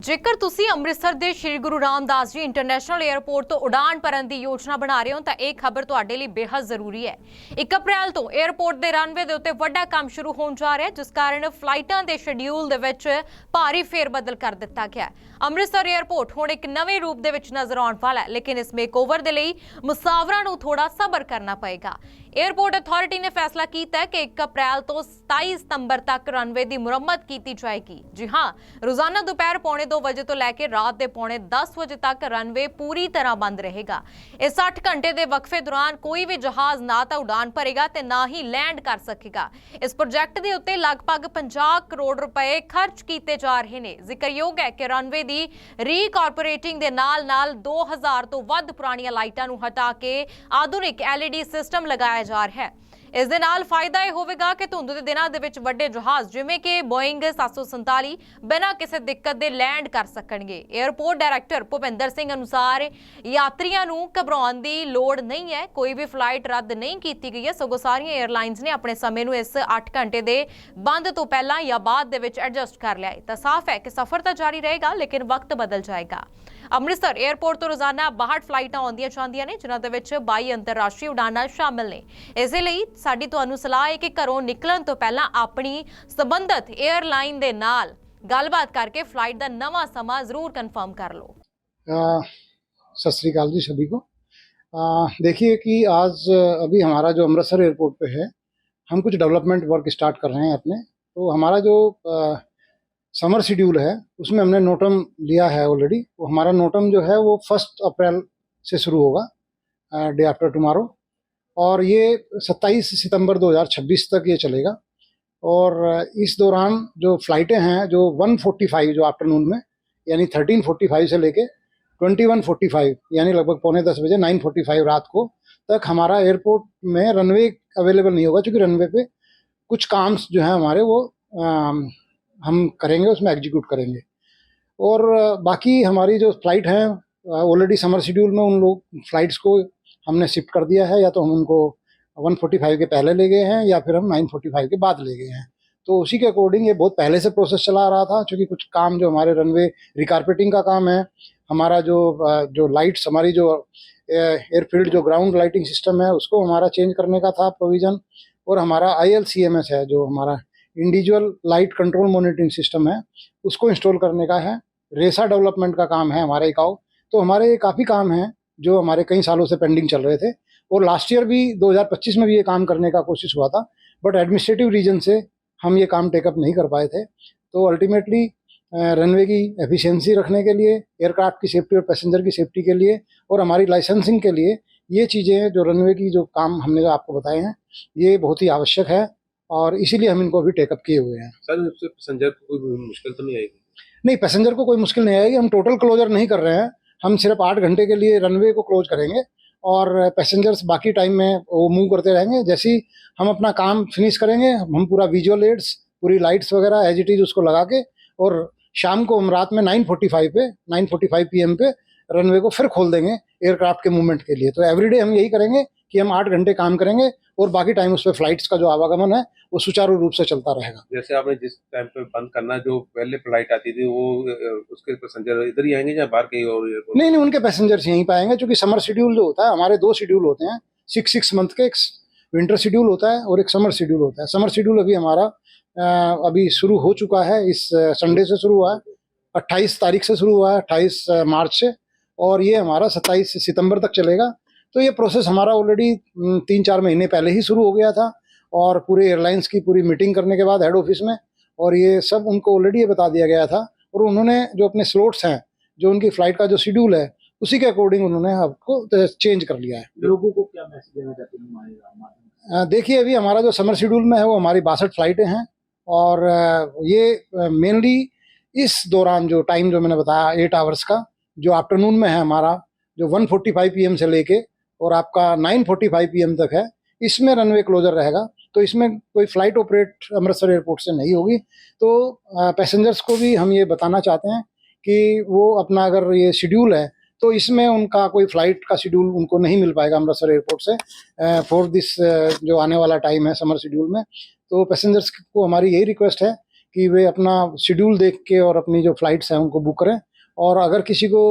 जेकर तुसी अमृतसर के श्री गुरु रामदास जी इंटरनेशनल एयरपोर्ट तो उड़ान भरन की योजना बना रहे हो तो यह खबर तुहाडे लई बेहद जरूरी है। 1 अप्रैल तो एयरपोर्ट के रनवे के उत्ते वड्डा काम शुरू होने जा रहा है, जिस कारण फ्लाइटां के शेड्यूल दे विच भारी फेरबदल कर दिता गया है। अमृतसर एयरपोर्ट हुण एक नवे रूप दे विच नजर आने वाला है, लेकिन इस मेकओवर दे लई मुसाफरां नूं थोड़ा सबर करना पएगा। एयरपोर्ट अथॉरिटी ने फैसला किया है कि 1 अप्रैल तो 27 सितंबर तक रनवे की मुरम्मत की जाएगी। जी हाँ, रोजाना दोपहर 2:45 बजे तो लैके रात के 9:45 बजे तक रनवे पूरी तरह बंद रहेगा। इस 8 घंटे के वक्फे दौरान कोई भी जहाज ना तो उड़ान भरेगा ते ना ही लैंड कर सकेगा। इस प्रोजेक्ट के उत्ते लगभग 50 करोड़ रुपए खर्च किए जा रहे हैं। जिक्रयोग है कि रनवे की रीकारपोरेटिंग के नाल 2000 तो वध पुरानियां लाइटां नूं हटा के आधुनिक LED सिस्टम लगाया जा रहा है। इस दे नाल फायदा यह होगा कि धुंध के दिनों के विच वड्डे जहाज जिवें कि बोइंग 747 बिना किसी दिक्कत के लैंड कर सकणगे। एयरपोर्ट डायरैक्टर भुपिंदर सिंह अनुसार यात्रियों नूं घबराउण दी लोड़ नहीं है, कोई भी फ्लाइट रद्द नहीं की गई है, सगों सारियां एयरलाइनस ने अपने समय नूं इस 8 घंटे के बंद तो पहला या बाद दे विच एडजस्ट कर लिया है। तो साफ है कि सफर तो जारी रहेगा, लेकिन वक्त बदल जाएगा। अमृतसर एयरपोर्ट तो रोजाना 62 फ्लाइटां आउंदियां जांदियां ने, जिन्हां दे विच 22 अंतरराष्ट्रीय उड़ानां शामिल ने। इसे लई साडी तुहानूं सलाह है कि घरों निकलण तो पहलां अपनी संबंधित एयरलाइन दे नाल गलबात करके फ्लाइट दा नवां समां जरूर कन्फर्म कर लो। सत श्री अकाल जी सभी को। देखिए कि आज अभी हमारा जो अमृतसर एयरपोर्ट पे है, हम कुछ डेवलपमेंट वर्क स्टार्ट कर रहे हैं अपने। तो हमारा जो समर शेड्यूल है उसमें हमने नोटम लिया है ऑलरेडी। तो हमारा नोटम जो है वो 1 अप्रैल से शुरू होगा, डे आफ्टर टुमारो, और ये 27 सितंबर 2026 तक ये चलेगा। और इस दौरान जो फ्लाइटें हैं जो 1:45 जो आफ्टरनून में, यानी 13:45 से लेके 21:45 यानी लगभग 9:45 बजे 9:45 रात को तक हमारा एयरपोर्ट में रनवे अवेलेबल नहीं होगा, क्योंकि रनवे पे कुछ काम्स जो हैं हमारे वो हम करेंगे, उसमें एग्जीक्यूट करेंगे। और बाकी हमारी जो फ्लाइट हैं ऑलरेडी समर शेड्यूल में उन लोग फ्लाइट्स को हमने शिफ्ट कर दिया है, या तो हम उनको 1:45 के पहले ले गए हैं या फिर हम 9:45 के बाद ले गए हैं। तो उसी के अकॉर्डिंग ये बहुत पहले से प्रोसेस चला आ रहा था, क्योंकि कुछ काम जो हमारे रनवे रिकारपेटिंग का काम है, हमारा जो लाइट्स, हमारी जो एयरफील्ड जो ग्राउंड लाइटिंग सिस्टम है उसको हमारा चेंज करने का था प्रोविज़न, और हमारा ILCMS है जो हमारा individual light control monitoring system है, उसको इंस्टॉल करने का है। रेसा डेवलपमेंट का काम है हमारे इकाऊ। तो हमारे काफ़ी काम हैं जो हमारे कई सालों से पेंडिंग चल रहे थे, और लास्ट ईयर भी 2025 में भी ये काम करने का कोशिश हुआ था, बट एडमिनिस्ट्रेटिव रीजन से हम ये काम टेकअप नहीं कर पाए थे। तो अल्टीमेटली रनवे की एफिशिएंसी रखने के लिए, एयरक्राफ्ट की सेफ्टी और पैसेंजर की सेफ्टी के लिए, और हमारी लाइसेंसिंग के लिए, ये चीज़ें जो रनवे की जो काम हमने जो आपको बताए हैं ये बहुत ही आवश्यक है, और इसीलिए हम इनको अभी टेकअप किए हुए हैं। सर, इससे पैसेंजर को कोई मुश्किल तो नहीं आएगी? नहीं, पैसेंजर को कोई मुश्किल नहीं आएगी। हम टोटल क्लोजर नहीं कर रहे हैं, हम सिर्फ 8 घंटे के लिए रनवे को क्लोज करेंगे, और पैसेंजर्स बाकी टाइम में वो मूव करते रहेंगे। जैसे ही हम अपना काम फिनिश करेंगे, हम पूरा विजुअल एड्स, पूरी लाइट्स वगैरह एज इट इज़ उसको लगा के, और शाम को हम रात में 9:45 PM पे रनवे को फिर खोल देंगे एयरक्राफ्ट के मूवमेंट के लिए। तो एवरीडे हम यही करेंगे कि हम 8 घंटे काम करेंगे, और बाकी टाइम उस पर फ्लाइट्स का जो आवागमन है वो सुचारू रूप से चलता रहेगा। जैसे आपने जिस टाइम पे बंद करना, जो पहले फ्लाइट आती थी वो उसके पैसेंजर इधर ही आएंगे या बाहर कहीं और एयरपोर्ट? नहीं, उनके पैसेंजर्स यहीं पाएंगे, क्योंकि समर शेड्यूल जो होता है, हमारे 2 शेड्यूल होते हैं, 6 मंथ के। एक विंटर शेड्यूल होता है और एक समर शेड्यूल होता है। समर शेड्यूल अभी हमारा अभी शुरू हो चुका है, इस संडे से शुरू हुआ है, 28 तारीख से शुरू हुआ है, 28 मार्च से, और ये हमारा 27 सितंबर तक चलेगा। तो ये प्रोसेस हमारा ऑलरेडी 3-4 महीने पहले ही शुरू हो गया था, और पूरे एयरलाइंस की पूरी मीटिंग करने के बाद हेड ऑफिस में, और ये सब उनको ऑलरेडी ये बता दिया गया था, और उन्होंने जो अपने स्लॉट्स हैं, जो उनकी फ्लाइट का जो शेड्यूल है, उसी के अकॉर्डिंग उन्होंने आपको चेंज कर लिया है। लोगों को क्या मैसेज देना चाहते हैं? देखिए, अभी हमारा जो समर शेड्यूल में है वो हमारी 62 फ्लाइटें हैं, और ये मेनली इस दौरान जो टाइम जो मैंने बताया 8 आवर्स का, जो आफ्टरनून में है हमारा, जो 1:45 PM से लेके और आपका 9:45 PM तक है, इसमें रनवे क्लोजर रहेगा। तो इसमें कोई फ्लाइट ऑपरेट अमृतसर एयरपोर्ट से नहीं होगी। तो पैसेंजर्स को भी हम ये बताना चाहते हैं कि वो अपना, अगर ये शेड्यूल है तो इसमें उनका कोई फ्लाइट का शेड्यूल उनको नहीं मिल पाएगा अमृतसर एयरपोर्ट से फॉर दिस जो आने वाला टाइम है समर शेड्यूल में। तो पैसेंजर्स को हमारी यही रिक्वेस्ट है कि वे अपना शेड्यूल देख के और अपनी जो फ्लाइट्स हैं उनको बुक करें। और अगर किसी को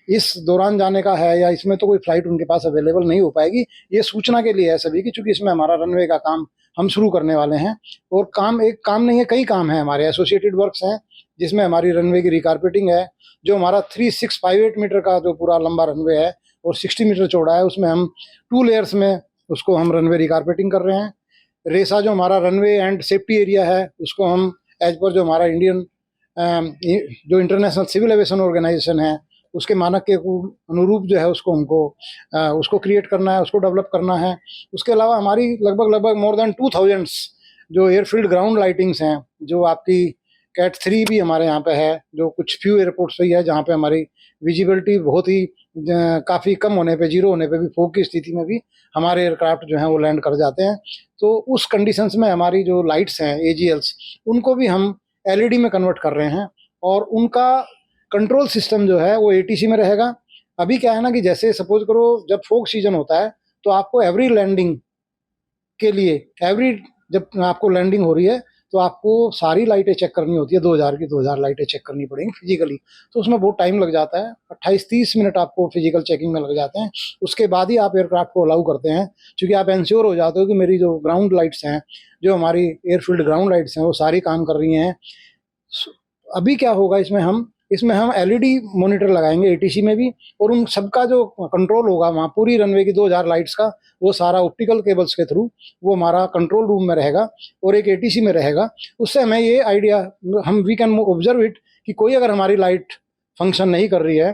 इस दौरान जाने का है या इसमें तो कोई फ़्लाइट उनके पास अवेलेबल नहीं हो पाएगी, ये सूचना के लिए है सभी की, चूँकि इसमें हमारा रनवे का काम हम शुरू करने वाले हैं। और काम एक काम नहीं है, कई काम हैं हमारे, एसोसिएटेड वर्क्स हैं, जिसमें हमारी रनवे की रिकारपेटिंग है, जो हमारा 3658 मीटर का जो पूरा लंबा रनवे है और 60 मीटर चौड़ा है, उसमें हम 2 लेयर्स में उसको हम रनवे रिकारपेटिंग कर रहे हैं। रेसा जो हमारा रनवे एंड सेफ्टी एरिया है, उसको हम एज पर जो हमारा इंडियन जो इंटरनेशनल सिविल एविएशन ऑर्गेनाइजेशन है उसके मानक के अनुरूप जो है उसको हमको उसको क्रिएट करना है, उसको डेवलप करना है। उसके अलावा हमारी लगभग मोर देन 2000 जो एयरफील्ड ग्राउंड लाइटिंग्स हैं, जो आपकी कैट 3 भी हमारे यहाँ पे है, जो कुछ फ्यू एयरपोर्ट्स पे ही है जहाँ पे हमारी विजिबिलिटी बहुत ही काफ़ी कम होने पे, जीरो होने पे भी, फॉग की स्थिति में भी हमारे एयरक्राफ्ट जो हैं वो लैंड कर जाते हैं। तो उस कंडीशंस में हमारी जो लाइट्स हैं AGLs, उनको भी हम LED में कन्वर्ट कर रहे हैं और उनका कंट्रोल सिस्टम जो है वो ATC में रहेगा। अभी क्या है ना कि जैसे सपोज करो जब फॉग सीजन होता है तो आपको एवरी लैंडिंग के लिए जब आपको लैंडिंग हो रही है तो आपको सारी लाइटें चेक करनी होती है, 2000 की 2000 लाइटें चेक करनी पड़ेंगी फिजिकली, तो उसमें बहुत टाइम लग जाता है। 28-30 मिनट आपको फिजिकल चेकिंग में लग जाते हैं। उसके बाद ही आप एयरक्राफ्ट को अलाउ करते हैं, क्योंकि आप इंश्योर हो जाते हो कि मेरी जो ग्राउंड लाइट्स हैं, जो हमारी एयरफील्ड ग्राउंड लाइट्स हैं, वो सारी काम कर रही हैं। अभी क्या होगा, इसमें हम LED मॉनिटर लगाएंगे ATC में भी, और उन सबका जो कंट्रोल होगा वहाँ पूरी रनवे की 2000 लाइट्स का, वो सारा ऑप्टिकल केबल्स के थ्रू वो हमारा कंट्रोल रूम में रहेगा और एक ATC में रहेगा। उससे हमें ये idea, we can observe it कि कोई अगर हमारी लाइट फंक्शन नहीं कर रही है,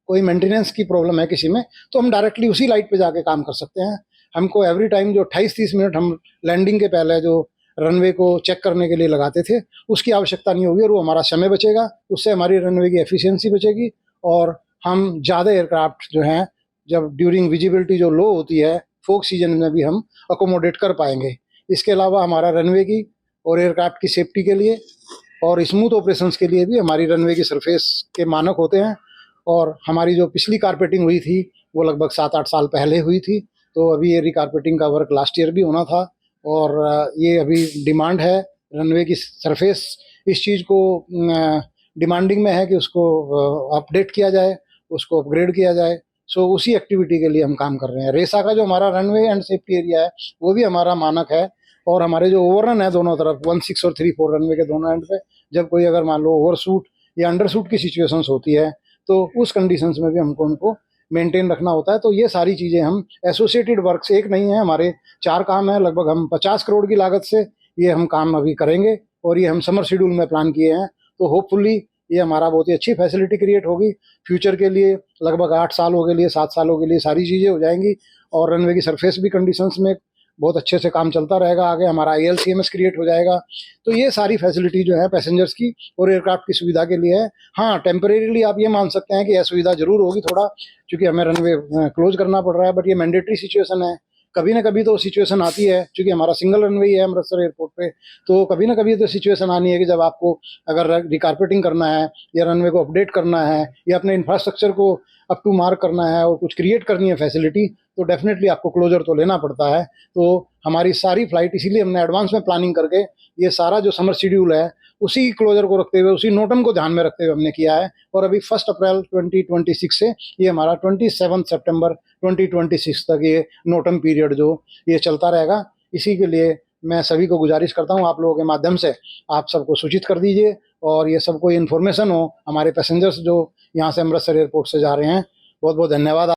कोई मेंटेनेंस की प्रॉब्लम है किसी में, तो हम डायरेक्टली उसी लाइट पे जाके काम कर सकते हैं। हमको एवरी टाइम जो 28-30 मिनट हम लैंडिंग के पहले जो रनवे को चेक करने के लिए लगाते थे, उसकी आवश्यकता नहीं होगी और वो हमारा समय बचेगा। उससे हमारी रनवे की एफिशिएंसी बचेगी और हम ज़्यादा एयरक्राफ्ट जो हैं, जब ड्यूरिंग विजिबिलिटी जो लो होती है फॉग सीजन में, भी हम अकोमोडेट कर पाएंगे। इसके अलावा हमारा रनवे की और एयरक्राफ्ट की सेफ्टी के लिए और स्मूथ ऑपरेशंस के लिए भी हमारी रनवे की सरफेस के मानक होते हैं। और हमारी जो पिछली कारपेटिंग हुई थी वो लगभग 7-8 साल पहले हुई थी, तो अभी ये रिकारपेटिंग का वर्क लास्ट ईयर भी होना था और ये अभी डिमांड है। रनवे की सरफेस इस चीज़ को डिमांडिंग में है कि उसको अपडेट किया जाए, उसको अपग्रेड किया जाए। सो उसी एक्टिविटी के लिए हम काम कर रहे हैं। रेसा का जो हमारा रनवे एंड सेफ्टी एरिया है वो भी हमारा मानक है, और हमारे जो ओवररन है दोनों तरफ 16 और 34 रनवे के दोनों एंड पे, जब कोई अगर मान लो ओवरशूट या अंडरशूट की सिचुएशंस होती है तो उस कंडीशंस में भी हमको उनको मेंटेन रखना होता है। तो ये सारी चीज़ें हम एसोसिएटेड वर्क से, एक नहीं है, हमारे 4 काम है। लगभग हम 50 करोड़ की लागत से ये हम काम अभी करेंगे और ये हम समर शेड्यूल में प्लान किए हैं। तो होपफुली ये हमारा बहुत ही अच्छी फैसिलिटी क्रिएट होगी फ्यूचर के लिए। लगभग 8 सालों के लिए, 7 सालों के लिए सारी चीज़ें हो जाएंगी और रनवे की सरफेस भी कंडीशंस में बहुत अच्छे से काम चलता रहेगा। आगे हमारा ILCMS क्रिएट हो जाएगा। तो ये सारी फैसिलिटी जो है पैसेंजर्स की और एयरक्राफ्ट की सुविधा के लिए है। हाँ, टेम्परेरीली आप ये मान सकते हैं कि यह सुविधा जरूर होगी थोड़ा, क्योंकि हमें रनवे क्लोज करना पड़ रहा है, बट ये मैंडेटरी सिचुएशन है। कभी ना कभी तो सिचुएशन आती है, क्योंकि हमारा सिंगल रनवे ही है अमृतसर एयरपोर्ट पे, तो कभी ना कभी तो सिचुएशन आनी है कि जब आपको अगर रिकारपेटिंग करना है या रनवे को अपडेट करना है या अपने इंफ्रास्ट्रक्चर को अप टू मार्क करना है और कुछ क्रिएट करनी है फैसिलिटी, तो डेफिनेटली आपको क्लोजर तो लेना पड़ता है। तो हमारी सारी फ्लाइट इसीलिए हमने एडवांस में प्लानिंग करके ये सारा जो समर शेड्यूल है उसी क्लोजर को रखते हुए, उसी नोटम को ध्यान में रखते हुए हमने किया है। और अभी 1 अप्रैल 2026 से ये हमारा 27 सितंबर 2026 तक ये नोटम पीरियड जो ये चलता रहेगा। इसी के लिए मैं सभी को गुजारिश करता हूँ, आप लोगों के माध्यम से आप सबको सूचित कर दीजिए और ये सबको इन्फॉर्मेशन हो, हमारे पैसेंजर्स जो यहाँ से अमृतसर एयरपोर्ट से जा रहे हैं। बहुत बहुत धन्यवाद।